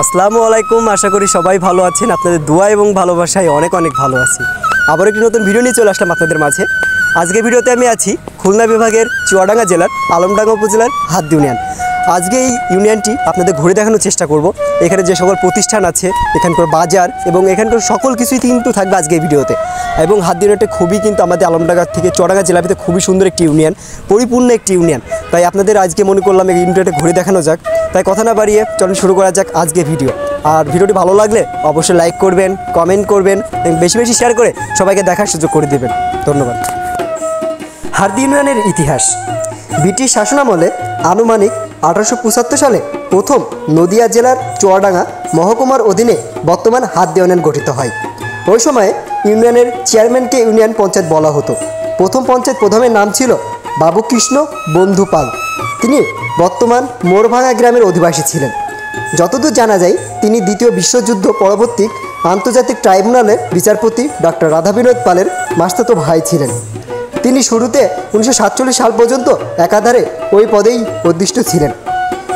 আসসালামু আলাইকুম। আশা করি সবাই ভালো আছেন। আপনাদের দোয়া এবং ভালোবাসায় অনেক অনেক ভালো আছি। আবার একটি নতুন ভিডিও নিয়ে চলে আসলাম আপনাদের মাঝে। আজকের ভিডিওতে আমি আছি খুলনা বিভাগের চুয়াডাঙ্গা জেলার আলমডাঙ্গা উপজেলার হাদ্দি ইউনিয়ন। আজকে এই ইউনিয়নটি আপনাদের ঘুরে দেখানোর চেষ্টা করব। এখানে যে সকল প্রতিষ্ঠান আছে, এখানকার বাজার এবং এখানকার সকল কিছুই কিন্তু থাকবে আজকে এই ভিডিওতে। এবং হাদ্দি ইউনিয়নটা খুবই কিন্তু আমাদের আলমডাঙ্গা থেকে চুয়াডাঙ্গা জেলার ভিতরে খুবই সুন্দর একটি ইউনিয়ন, পরিপূর্ণ একটি ইউনিয়ন। তাই আপনাদের আজকে মনে করলাম এই ইউনিয়নটা ঘুরে দেখানো যাক। তাই কথা না বাড়িয়ে চলুন শুরু করা যাক আজকে ভিডিও। আর ভিডিওটি ভালো লাগলে অবশ্যই লাইক করবেন, কমেন্ট করবেন এবং বেশি বেশি শেয়ার করে সবাইকে দেখার সুযোগ করে দেবেন। ধন্যবাদ। হাদ্দি ইউনিয়নের ইতিহাস। ব্রিটিশ শাসনামলে আনুমানিক 1875 সালে প্রথম নদিয়া জেলার চুয়াডাঙ্গা মহকুমার অধীনে বর্তমান হাদ্দি ইউনিয়ন গঠিত হয়। ওই সময়ে ইউনিয়নের চেয়ারম্যানকে ইউনিয়ন পঞ্চায়েত বলা হতো। প্রথম পঞ্চায়েত প্রধানের নাম ছিল বাবুকৃষ্ণ বন্ধু পাল। তিনি বর্তমান মোরভাঙা গ্রামের অধিবাসী ছিলেন। যতদূর জানা যায় তিনি দ্বিতীয় বিশ্বযুদ্ধ পরবর্তী আন্তর্জাতিক ট্রাইব্যুনালের বিচারপতি ডক্টর রাধাবিনোদ পালের মাস্তাতো ভাই ছিলেন। তিনি শুরুতে 1947 সাল পর্যন্ত একাধারে ওই পদেই অধিষ্ঠিত ছিলেন।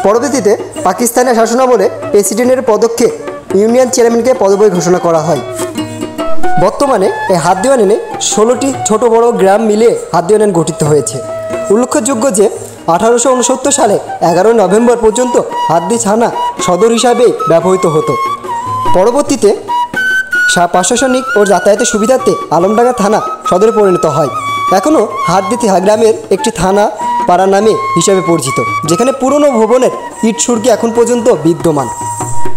পরবর্তীতে পাকিস্তানের শাসনামলে প্রেসিডেন্টের পদক্ষে ইউনিয়ন চেয়ারম্যানকে পদবি ঘোষণা করা হয়। বর্তমানে এই হাদ্দি ইউনিয়নে 16টি ছোট বড় গ্রাম মিলিয়ে হাদ্দি ইউনিয়ন গঠিত হয়েছে। উল্লেখযোগ্য যে 1869 সালে 11 নভেম্বর পর্যন্ত হাদ্দি থানা সদর হিসাবে ব্যবহৃত হতো। পরবর্তীতে প্রশাসনিক ও যাতায়াতের সুবিধার্থে আলমডাঙ্গা থানা সদরে পরিণত হয়। এখনও হাদ্দি গ্রামের একটি থানা পাড়া নামে হিসাবে পরিচিত, যেখানে পুরনো ভবনের ইট সুরকি এখন পর্যন্ত বিদ্যমান।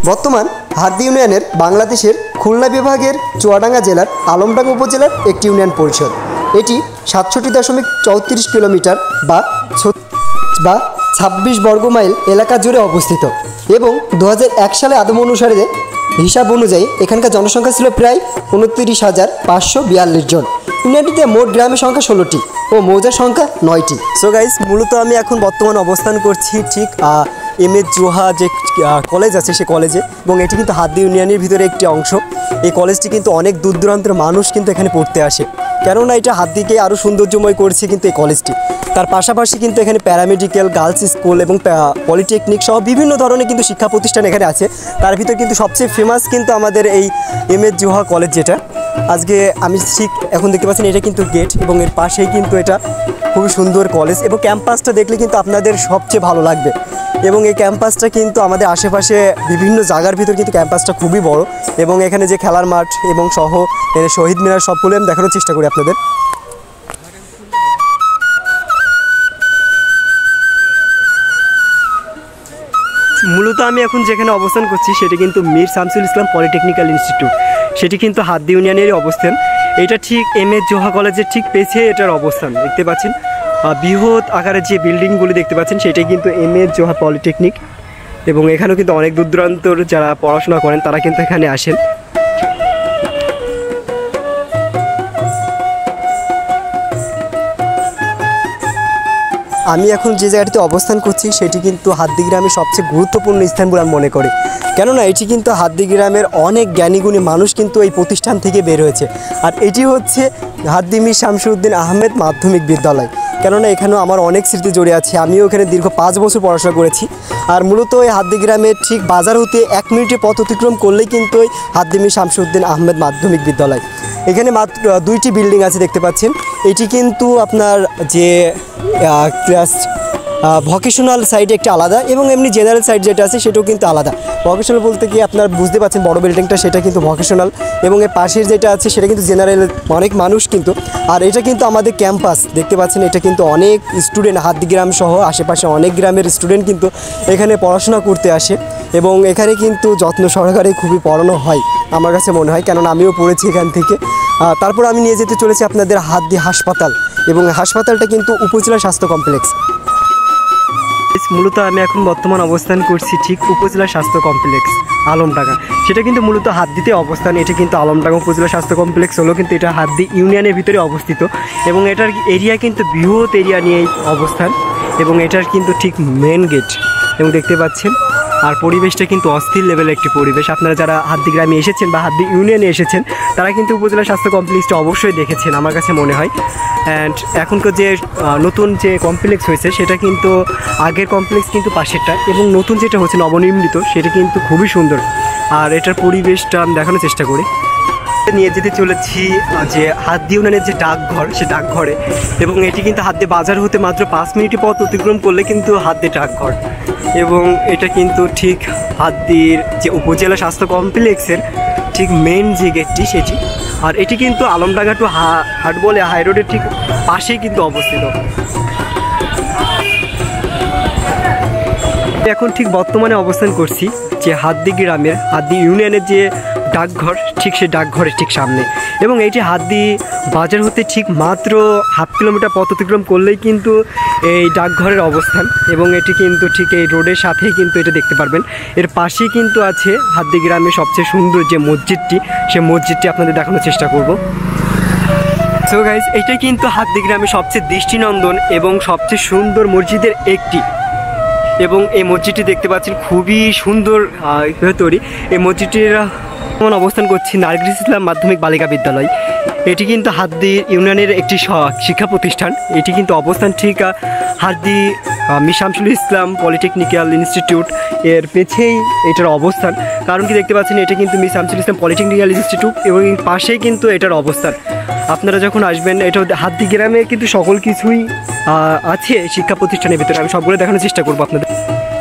বর্তমান হাদ্দি ইউনিয়নের বাংলাদেশের খুলনা বিভাগের চুয়াডাঙ্গা জেলার আলমডাঙ্গা উপজেলার একটি ইউনিয়ন পরিষদ। এটি 67.34 কিলোমিটার বা 26 বর্গ মাইল এলাকা জুড়ে অবস্থিত এবং 2001 সালে আদম অনুসারে হিসাব অনুযায়ী এখানকার জনসংখ্যা ছিল প্রায় 29,542 জন। ইউনিয়নটিতে মোট গ্রামের সংখ্যা 16টি ও মৌজার সংখ্যা 9টি। সো গাইস, মূলত আমি এখন বর্তমান অবস্থান করছি ঠিক এম.এ. জোহা যে কলেজ আছে সে কলেজে, এবং এটি কিন্তু হাদ্দি ইউনিয়নের ভিতরে একটি অংশ। এই কলেজটি কিন্তু অনেক দূর দূরান্তের মানুষ কিন্তু এখানে পড়তে আসে, কেননা এটা হাদ্দিকে আরও সৌন্দর্যময় করছে কিন্তু এই কলেজটি। তার পাশাপাশি কিন্তু এখানে প্যারামেডিক্যাল, গার্লস স্কুল এবং পলিটেকনিক সহ বিভিন্ন ধরনের কিন্তু শিক্ষা প্রতিষ্ঠান এখানে আছে। তার ভিতরে কিন্তু সবচেয়ে ফেমাস কিন্তু আমাদের এই এম.এ. জোহা কলেজ, যেটা আজকে আমি ঠিক এখন দেখতে পাচ্ছেন এটা কিন্তু গেট, এবং এর পাশেই কিন্তু এটা খুবই সুন্দর কলেজ। এবং ক্যাম্পাসটা দেখলে কিন্তু আপনাদের সবচেয়ে ভালো লাগবে। এবং এই ক্যাম্পাসটা কিন্তু আমাদের আশেপাশে বিভিন্ন জায়গার ভিতর কিন্তু ক্যাম্পাসটা খুবই বড়, এবং এখানে যে খেলার মাঠ এবং সহ শহীদ মিনার সবগুলো আমি দেখানোর চেষ্টা করি আপনাদের। মূলত আমি এখন যেখানে অবস্থান করছি সেটি কিন্তু মীর শামসুল ইসলাম পলিটেকনিক্যাল ইনস্টিটিউট। সেটি কিন্তু হাদ্দি ইউনিয়নেরই অবস্থান। এটা ঠিক এম.এ. জোহা কলেজের ঠিক পেছে এটার অবস্থান। দেখতে পাচ্ছেন বৃহৎ আকারের যে বিল্ডিংগুলি দেখতে পাচ্ছেন সেটাই কিন্তু এম.এ. জোহা পলিটেকনিক, এবং এখানেও কিন্তু অনেক দূর দূরান্তর যারা পড়াশোনা করেন তারা কিন্তু এখানে আসেন। আমি এখন যে জায়গাটিতে অবস্থান করছি সেটি কিন্তু হাদ্দি গ্রামের সবচেয়ে গুরুত্বপূর্ণ স্থান বলে আমি মনে করি, কেননা এটি কিন্তু হাদ্দি গ্রামের অনেক জ্ঞানীগুণী মানুষ কিন্তু এই প্রতিষ্ঠান থেকে বের হয়েছে। আর এটি হচ্ছে হাদ্দি মীর শামসুদ্দিন আহমেদ মাধ্যমিক বিদ্যালয়, কেননা এখানেও আমার অনেক স্মৃতি জড়িয়ে আছে। আমিও এখানে দীর্ঘ 5 বছর পড়াশোনা করেছি। আর মূলত এই হাদ্দি গ্রামের ঠিক বাজার হতে 1 মিনিটের পথ অতিক্রম করলেই কিন্তু ওই হাদ্দি মীর শামসুদ্দিন আহমেদ মাধ্যমিক বিদ্যালয়। এখানে মাত্র 2টি বিল্ডিং আছে দেখতে পাচ্ছেন। এটি কিন্তু আপনার যে ভোকেশনাল সাইড একটি আলাদা, এবং এমনি জেনারেল সাইড যেটা আছে সেটাও কিন্তু আলাদা। ভোকেশনাল বলতে কি আপনার বুঝতে পারছেন বড় বিল্ডিংটা, সেটা কিন্তু ভোকেশনাল, এবং এর পাশের যেটা আছে সেটা কিন্তু জেনারেল, অনেক মানুষ কিন্তু। আর এটা কিন্তু আমাদের ক্যাম্পাস দেখতে পাচ্ছেন। এটা কিন্তু অনেক স্টুডেন্ট হাদ্দি গ্রাম সহ আশেপাশে অনেক গ্রামের স্টুডেন্ট কিন্তু এখানে পড়াশোনা করতে আসে, এবং এখানে কিন্তু যত্ন সহকারে খুবই পড়ানো হয় আমার কাছে মনে হয়, কেননা আমিও পড়েছি এখান থেকে। তারপর আমি নিয়ে যেতে চলেছি আপনাদের হাদ্দি হাসপাতাল, এবং হাসপাতালটা কিন্তু উপজেলা স্বাস্থ্য কমপ্লেক্স। মূলত আমি এখন বর্তমান অবস্থান করছি ঠিক উপজেলা স্বাস্থ্য কমপ্লেক্স আলমডাঙ্গা। সেটা কিন্তু মূলত হাদ্দিতে অবস্থান। এটা কিন্তু আলমডাঙ্গা উপজেলা স্বাস্থ্য কমপ্লেক্স হলো, কিন্তু এটা হাদ্দি ইউনিয়নের ভিতরে অবস্থিত, এবং এটার এরিয়া কিন্তু বৃহৎ এরিয়া নিয়েই অবস্থান, এবং এটার কিন্তু ঠিক মেন গেট, এবং দেখতে পাচ্ছেন আর পরিবেশটা কিন্তু অস্থির লেভেলের একটি পরিবেশ। আপনারা যারা হাতদি গ্রামে এসেছেন বা হাতদি ইউনিয়নে এসেছেন তারা কিন্তু উপজেলা স্বাস্থ্য কমপ্লেক্সটা অবশ্যই দেখেছেন আমার কাছে মনে হয়। অ্যান্ড এখনকার যে নতুন যে কমপ্লেক্স হয়েছে সেটা কিন্তু আগের কমপ্লেক্স কিন্তু পাশেরটা, এবং নতুন যেটা হচ্ছে নবনির্মিত সেটা কিন্তু খুবই সুন্দর। আর এটার পরিবেশটা আমি দেখানোর চেষ্টা করি। নিয়ে যেতে চলেছি যে হাতদি ইউনিয়নের যে ডাকঘর, সে ডাকঘরে, এবং এটি কিন্তু হাতদি বাজার হতে মাত্র 5 মিনিট পথ অতিক্রম করলে কিন্তু হাতদি ডাকঘর, এবং এটা কিন্তু ঠিক হাতদির যে উপজেলা স্বাস্থ্য কমপ্লেক্সের ঠিক মেন যে গেটটি সেটি। আর এটি কিন্তু আলমডাঙ্গা টু হাটবলে হাই রোডের ঠিক পাশেই কিন্তু অবস্থিত। এখন ঠিক বর্তমানে অবস্থান করছি যে হাতদি গ্রামের হাতদি ইউনিয়নের যে ডাকঘর, ঠিক সেই ডাকঘরের ঠিক সামনে, এবং এইটি হাতদি বাজার হতে ঠিক মাত্র 1/2 কিলোমিটার পথ অতিক্রম করলেই কিন্তু এই ডাকঘরের অবস্থান, এবং এটি কিন্তু ঠিক এই রোডের সাথেই কিন্তু এটা দেখতে পারবেন। এর পাশেই কিন্তু আছে হাতদি গ্রামের সবচেয়ে সুন্দর যে মসজিদটি, সে মসজিদটি আপনাদের দেখানোর চেষ্টা করব। সো গাইজ, এটাই কিন্তু হাতদি গ্রামের সবচেয়ে দৃষ্টিনন্দন এবং সবচেয়ে সুন্দর মসজিদের একটি, এবং এই মসজিদটি দেখতে পাচ্ছেন খুবই সুন্দর তৈরি। এই মসজিদটির অবস্থান করছি নার্গিস ইসলাম মাধ্যমিক বালিকা বিদ্যালয়। এটি কিন্তু হাতদি ইউনিয়নের একটি শিক্ষা প্রতিষ্ঠান। এটি কিন্তু অবস্থান ঠিক হাতদি miss Shamsul Islam polytechnical institute এর পেছেই এটার অবস্থান। কারণ কি দেখতে পাচ্ছেন, এটা কিন্তু miss Shamsul Islam polytechnical institute, এবং এর পাশেই কিন্তু এটার অবস্থান। আপনারা যখন আসবেন, এটা হাতদি গ্রামে কিন্তু সকল কিছুই আছে শিক্ষা প্রতিষ্ঠানের ভিতরে, আমি সবগুলো দেখানোর চেষ্টা করবো আপনাদের।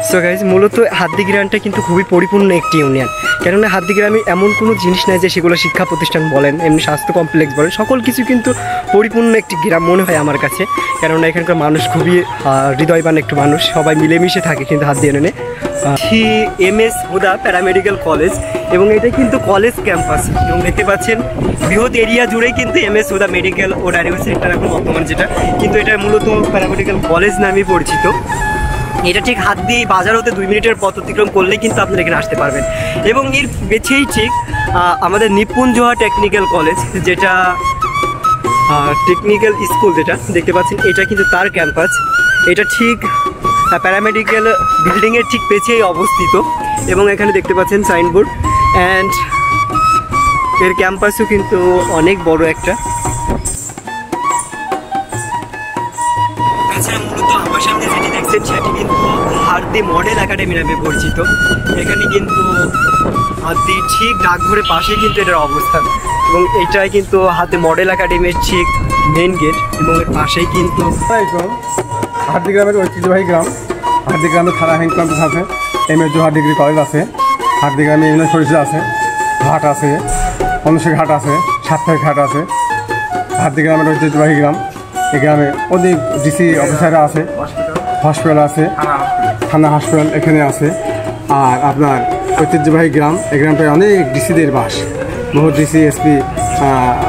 সো গাইজ, মূলত হাতদি গ্রামটা কিন্তু খুবই পরিপূর্ণ একটি ইউনিয়ন, কেননা হাতদি গ্রামে এমন কোনো জিনিস নাই যে সেগুলো শিক্ষা প্রতিষ্ঠান বলেন, এমনি স্বাস্থ্য কমপ্লেক্স বলেন, সকল কিছু কিন্তু পরিপূর্ণ একটি গ্রাম মনে হয় আমার কাছে। কেননা এখানকার মানুষ খুবই হৃদয়বান একটু মানুষ, সবাই মিলেমিশে থাকে কিন্তু হাতদি ইউনিয়নে। MS হুদা প্যারামেডিক্যাল কলেজ, এবং এটা কিন্তু কলেজ ক্যাম্পাস, এবং দেখতে পাচ্ছেন বৃহৎ এরিয়া জুড়েই কিন্তু MS হুদা মেডিকেল ও ডায়াগনস্টিক সেন্টার এখন বর্তমান যেটা, কিন্তু এটা মূলত প্যারামেডিক্যাল কলেজ নামেই পরিচিত। এটা ঠিক হাতদি বাজার হতে 2 মিনিটের পথ অতিক্রম করলেই কিন্তু আপনারা এখানে আসতে পারবেন। এবং এর পেছেই ঠিক আমাদের নিপুঞ্জোহা টেকনিক্যাল কলেজ, যেটা টেকনিক্যাল স্কুল যেটা দেখতে পাচ্ছেন, এটা কিন্তু তার ক্যাম্পাস। এটা ঠিক প্যারামেডিক্যাল বিল্ডিংয়ের ঠিক পেছেই অবস্থিত, এবং এখানে দেখতে পাচ্ছেন সাইনবোর্ড, অ্যান্ড এর ক্যাম্পাসও কিন্তু অনেক বড় একটা। মূলত আমার সামনে যেটি দেখছেন সেটি কিন্তু হাতদি মডেল একাডেমি নামে পরিচিত। এখানে কিন্তু হাতদি ঠিক ডাকঘরের পাশে কিন্তু এটার অবস্থান, এবং এটাই কিন্তু হাতদি মডেল একাডেমির ঠিক মেন গেট, এবং এর পাশেই কিন্তু হাতদি গ্রামের ঐতিহ্যবাহী গ্রাম। হাতদি গ্রামে থানা হেড ক্যাম্পাস আছে, MS জোহার ডিগ্রি কলেজ আছে, হাতদি গ্রামে ইউনিয়ন পরিষদ আছে, ঘাট আছে, অনুষ্ঠিত ঘাট আছে, সাপ্তাহিক ঘাট আছে। হাতদি গ্রামের ঐতিহ্যবাহী গ্রাম। এই গ্রামে অনেক DC অফিসাররা আছে, হসপিটাল আছে, থানা হাসপাতাল এখানে আছে। আর আপনার ঐতিহ্যবাহী গ্রাম, এই গ্রামটায় অনেক DCদের বাস, বহু DC SP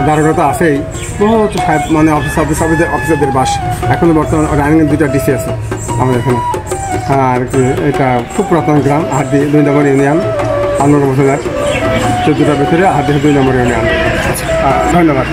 দারোগা তো আছেই, বহুত মানে অফিসারদের বাস। এখনও বর্তমানে রানিংয়ের 2টা DC আছে আমাদের এখানে। আর এটা খুব পুরাতন গ্রাম, হাতদি 2 নম্বর ইউনিয়ন, আলমডাঙ্গা উপজেলার 14টার ভিতরে হাতদি 2 নম্বর ইউনিয়ন। ধন্যবাদ।